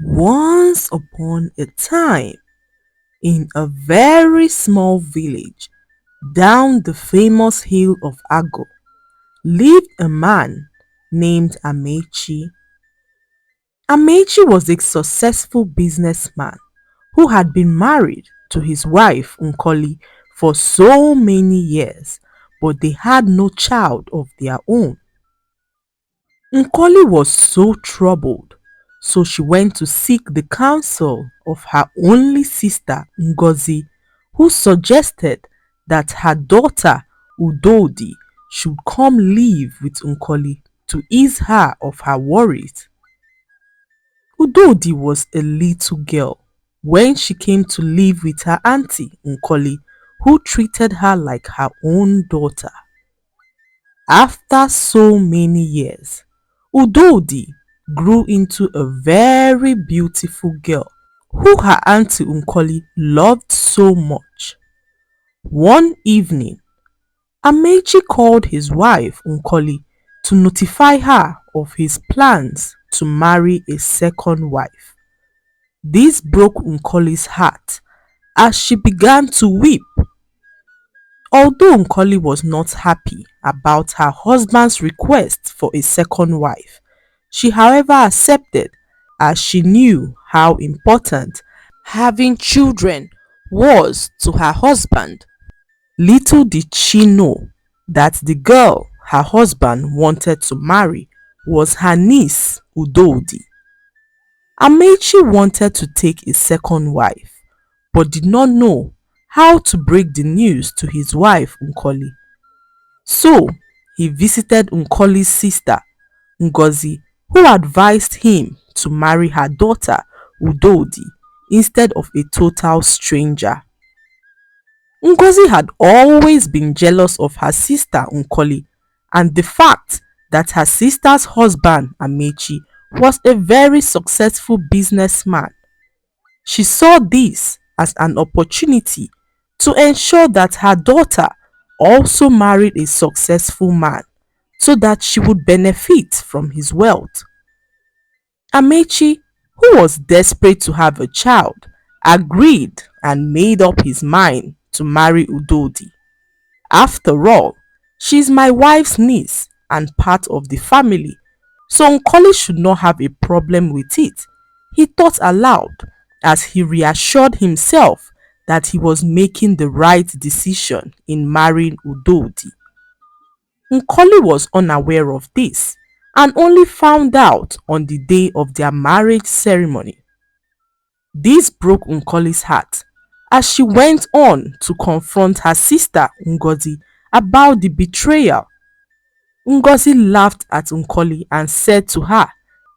Once upon a time, in a very small village down the famous hill of Ago, lived a man named Amechi. Amechi was a successful businessman who had been married to his wife Nkoli for so many years, but they had no child of their own. Nkoli was so troubled, so she went to seek the counsel of her only sister Ngozi, who suggested that her daughter Udodi should come live with Nkoli to ease her of her worries. Udodi was a little girl when she came to live with her auntie Nkoli, who treated her like her own daughter. After so many years, Udodi grew into a very beautiful girl who her auntie Nkoli loved so much. One evening, Amechi called his wife Nkoli to notify her of his plans to marry a second wife. This broke Nkoli's heart as she began to weep. Although Nkoli was not happy about her husband's request for a second wife, she however accepted as she knew how important having children was to her husband. Little did she know that the girl her husband wanted to marry was her niece Udodi. Amechi wanted to take a second wife but did not know how to break the news to his wife Nkoli. So he visited Nkoli's sister Ngozi, who advised him to marry her daughter Udodi instead of a total stranger. Ngozi had always been jealous of her sister Nkoli and the fact that her sister's husband Amechi was a very successful businessman. She saw this as an opportunity to ensure that her daughter also married a successful man so that she would benefit from his wealth. Amechi, who was desperate to have a child, agreed and made up his mind to marry Udodi. After all, she is my wife's niece and part of the family, so Nkoli should not have a problem with it, he thought aloud as he reassured himself that he was making the right decision in marrying Udodi. Nkoli was unaware of this and only found out on the day of their marriage ceremony. This broke Nkoli's heart as she went on to confront her sister Ngozi about the betrayal. Ngozi laughed at Nkoli and said to her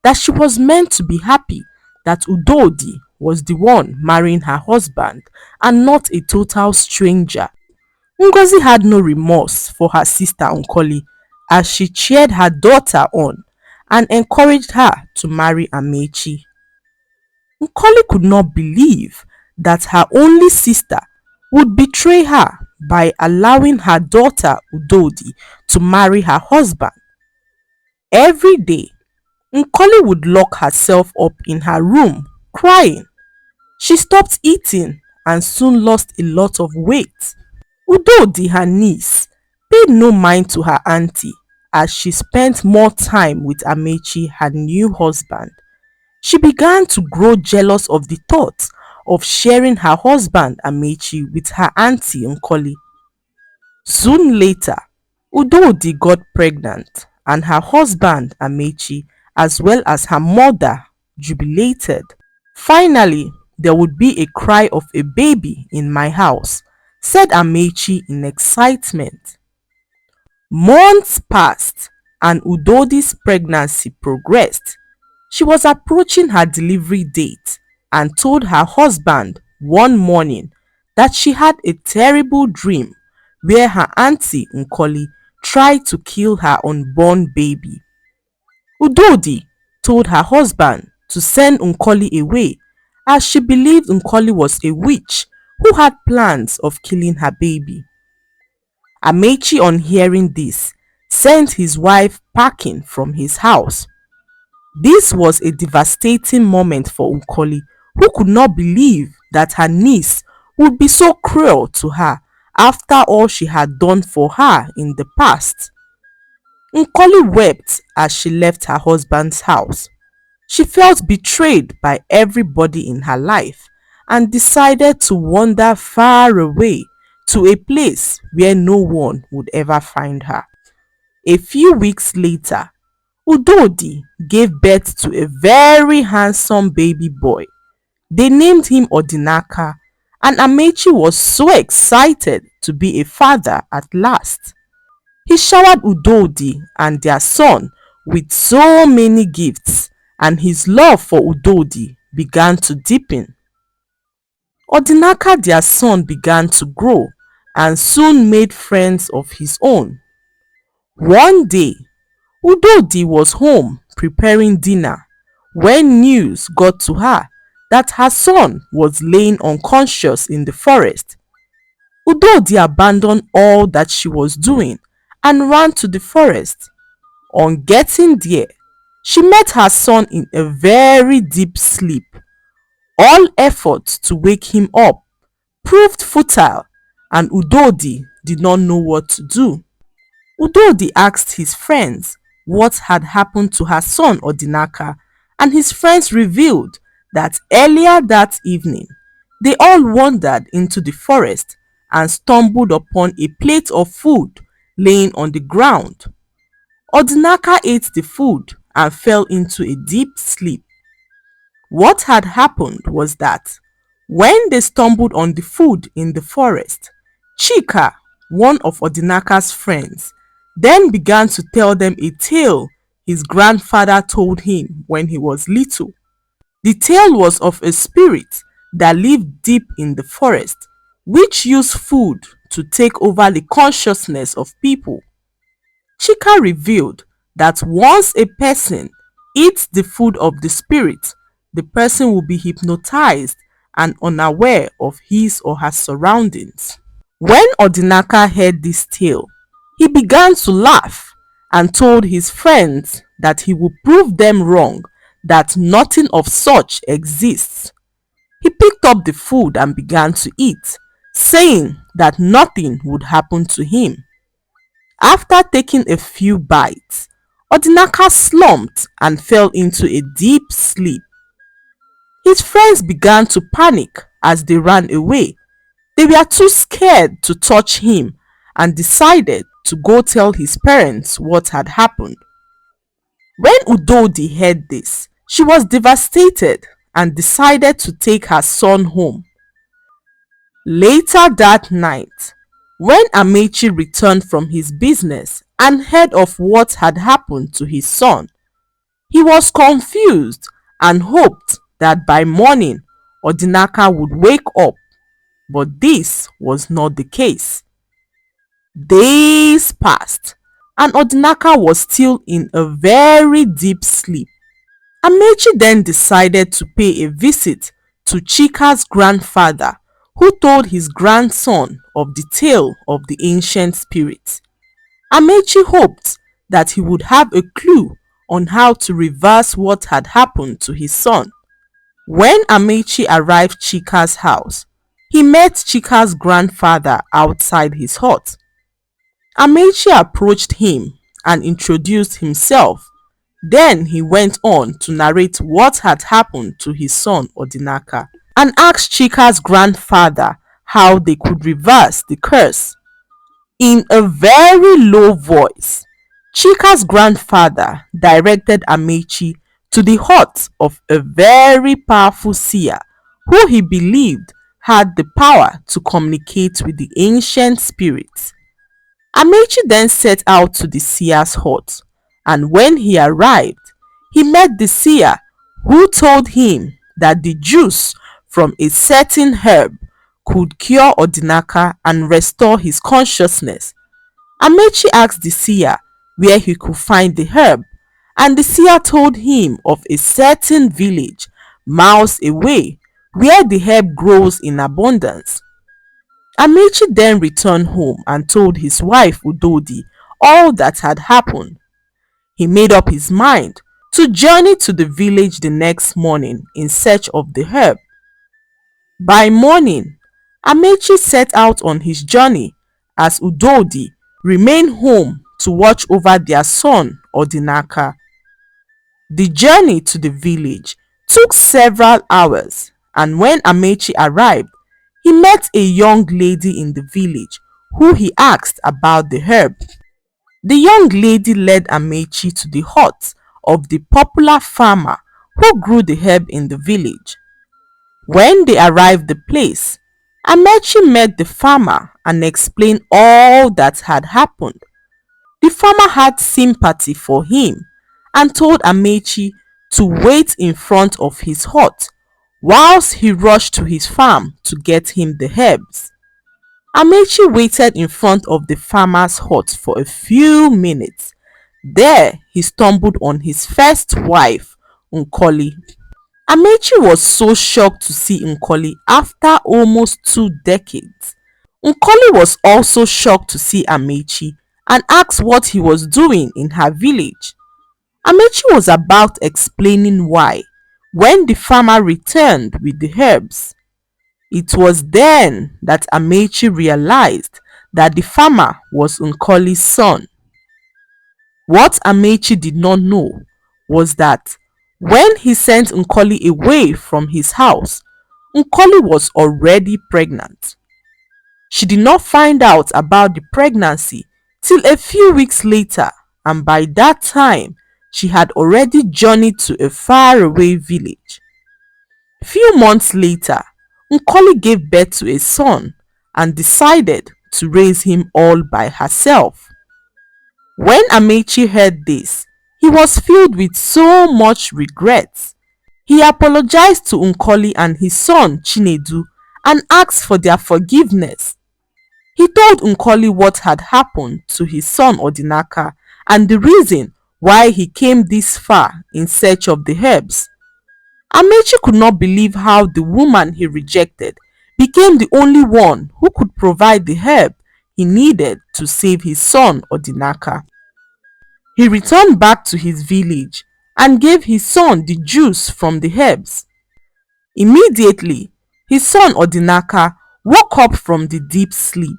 that she was meant to be happy that Udodi was the one marrying her husband and not a total stranger. Ngozi had no remorse for her sister Nkoli as she cheered her daughter on and encouraged her to marry Amechi. Nkoli could not believe that her only sister would betray her by allowing her daughter Udodi to marry her husband. Every day, Nkoli would lock herself up in her room crying. She stopped eating and soon lost a lot of weight. Udodi, her niece, paid no mind to her auntie as she spent more time with Amechi, her new husband. She began to grow jealous of the thought of sharing her husband Amechi with her auntie Nkoli. Soon later, Udodi got pregnant and her husband Amechi as well as her mother jubilated. Finally, there would be a cry of a baby in my house, said Amechi in excitement. Months passed and Udodi's pregnancy progressed. She was approaching her delivery date and told her husband one morning that she had a terrible dream where her auntie Nkoli tried to kill her unborn baby. Udodi told her husband to send Nkoli away as she believed Nkoli was a witch who had plans of killing her baby. Amechi, on hearing this, sent his wife packing from his house. This was a devastating moment for Nkoli, who could not believe that her niece would be so cruel to her after all she had done for her in the past. Nkoli wept as she left her husband's house. She felt betrayed by everybody in her life and decided to wander far away to a place where no one would ever find her. A few weeks later, Udodi gave birth to a very handsome baby boy. They named him Odinaka, and Amechi was so excited to be a father at last. He showered Udodi and their son with so many gifts, and his love for Udodi began to deepen. Odinaka, their son, began to grow and soon made friends of his own. One day, Udodi was home preparing dinner when news got to her that her son was laying unconscious in the forest. Udodi abandoned all that she was doing and ran to the forest. On getting there, she met her son in a very deep sleep. All efforts to wake him up proved futile, and Udodi did not know what to do. Udodi asked his friends what had happened to her son Odinaka, and his friends revealed that earlier that evening, they all wandered into the forest and stumbled upon a plate of food laying on the ground. Odinaka ate the food and fell into a deep sleep. What had happened was that when they stumbled on the food in the forest, Chika, one of Odinaka's friends, then began to tell them a tale his grandfather told him when he was little. The tale was of a spirit that lived deep in the forest, which used food to take over the consciousness of people. Chika revealed that once a person eats the food of the spirit, the person will be hypnotized and unaware of his or her surroundings. When Odinaka heard this tale, he began to laugh and told his friends that he would prove them wrong, that nothing of such exists. He picked up the food and began to eat, saying that nothing would happen to him. After taking a few bites, Odinaka slumped and fell into a deep sleep. His friends began to panic as they ran away. They were too scared to touch him and decided to go tell his parents what had happened. When Udodi heard this, she was devastated and decided to take her son home. Later that night, when Amechi returned from his business and heard of what had happened to his son, he was confused and hoped that by morning Odinaka would wake up, but this was not the case. Days passed and Odinaka was still in a very deep sleep. Amechi then decided to pay a visit to Chika's grandfather, who told his grandson of the tale of the ancient spirits. Amechi hoped that he would have a clue on how to reverse what had happened to his son. When Amechi arrived Chika's house, he met Chika's grandfather outside his hut. Amechi approached him and introduced himself. Then he went on to narrate what had happened to his son Odinaka and asked Chika's grandfather how they could reverse the curse. In a very low voice, Chika's grandfather directed Amechi to the hut of a very powerful seer who he believed had the power to communicate with the ancient spirits. Amechi then set out to the seer's hut, and when he arrived, he met the seer, who told him that the juice from a certain herb could cure Odinaka and restore his consciousness. Amechi asked the seer where he could find the herb, and the seer told him of a certain village miles away where the herb grows in abundance. Amechi then returned home and told his wife Udodi all that had happened. He made up his mind to journey to the village the next morning in search of the herb. By morning, Amechi set out on his journey as Udodi remained home to watch over their son Odinaka. The journey to the village took several hours, and when Amechi arrived, he met a young lady in the village who he asked about the herb. The young lady led Amechi to the hut of the popular farmer who grew the herb in the village. When they arrived the place, Amechi met the farmer and explained all that had happened. The farmer had sympathy for him and told Amechi to wait in front of his hut whilst he rushed to his farm to get him the herbs. Amechi waited in front of the farmer's hut for a few minutes. There he stumbled on his first wife, Nkoli. Amechi was so shocked to see Nkoli after almost 2 decades. Nkoli was also shocked to see Amechi and asked what he was doing in her village. Amechi was about explaining why when the farmer returned with the herbs. It was then that Amechi realized that the farmer was Nkoli's son. What Amechi did not know was that when he sent Nkoli away from his house, Nkoli was already pregnant. She did not find out about the pregnancy till a few weeks later, and by that time, she had already journeyed to a faraway village. Few months later, Nkoli gave birth to a son and decided to raise him all by herself. When Amechi heard this, he was filled with so much regret. He apologized to Nkoli and his son Chinedu and asked for their forgiveness. He told Nkoli what had happened to his son Odinaka and the reason why he came this far in search of the herbs. Amechi could not believe how the woman he rejected became the only one who could provide the herb he needed to save his son Odinaka. He returned back to his village and gave his son the juice from the herbs. Immediately, his son Odinaka woke up from the deep sleep.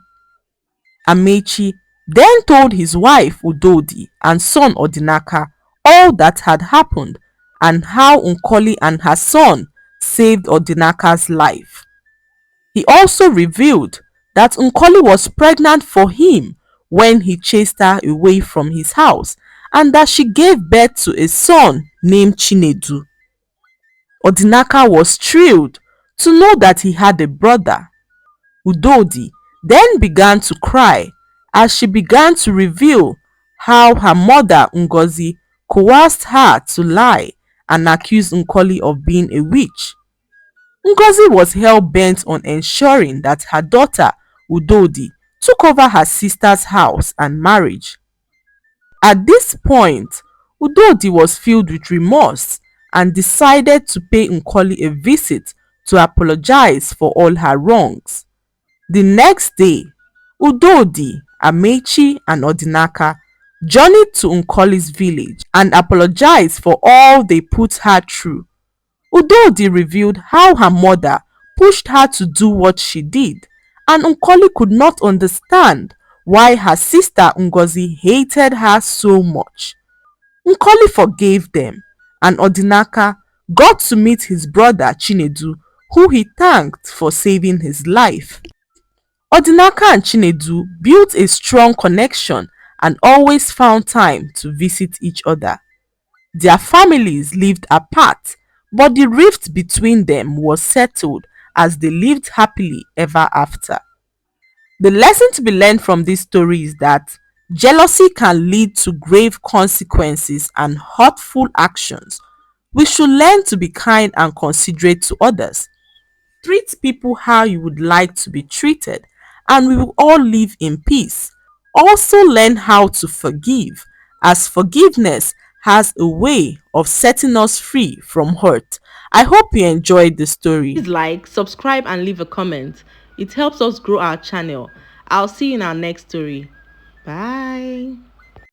Amechi then told his wife Udodi and son Odinaka all that had happened and how Nkoli and her son saved Odinaka's life. He also revealed that Nkoli was pregnant for him when he chased her away from his house and that she gave birth to a son named Chinedu. Odinaka was thrilled to know that he had a brother. Udodi then began to cry as she began to reveal how her mother Ngozi coerced her to lie and accuse Nkoli of being a witch. Ngozi was hell-bent on ensuring that her daughter Udodi took over her sister's house and marriage. At this point, Udodi was filled with remorse and decided to pay Nkoli a visit to apologize for all her wrongs. The next day, Udodi, Amechi and Odinaka journeyed to Nkoli's village and apologized for all they put her through. Udodi revealed how her mother pushed her to do what she did, and Nkoli could not understand why her sister Ngozi hated her so much. Nkoli forgave them, and Odinaka got to meet his brother Chinedu, who he thanked for saving his life. Odinaka and Chinedu built a strong connection and always found time to visit each other. Their families lived apart, but the rift between them was settled as they lived happily ever after. The lesson to be learned from this story is that jealousy can lead to grave consequences and hurtful actions. We should learn to be kind and considerate to others. Treat people how you would like to be treated, and we will all live in peace. Also learn how to forgive, as forgiveness has a way of setting us free from hurt. I hope you enjoyed the story. Please like, subscribe and leave a comment. It helps us grow our channel. I'll see you in our next story. Bye.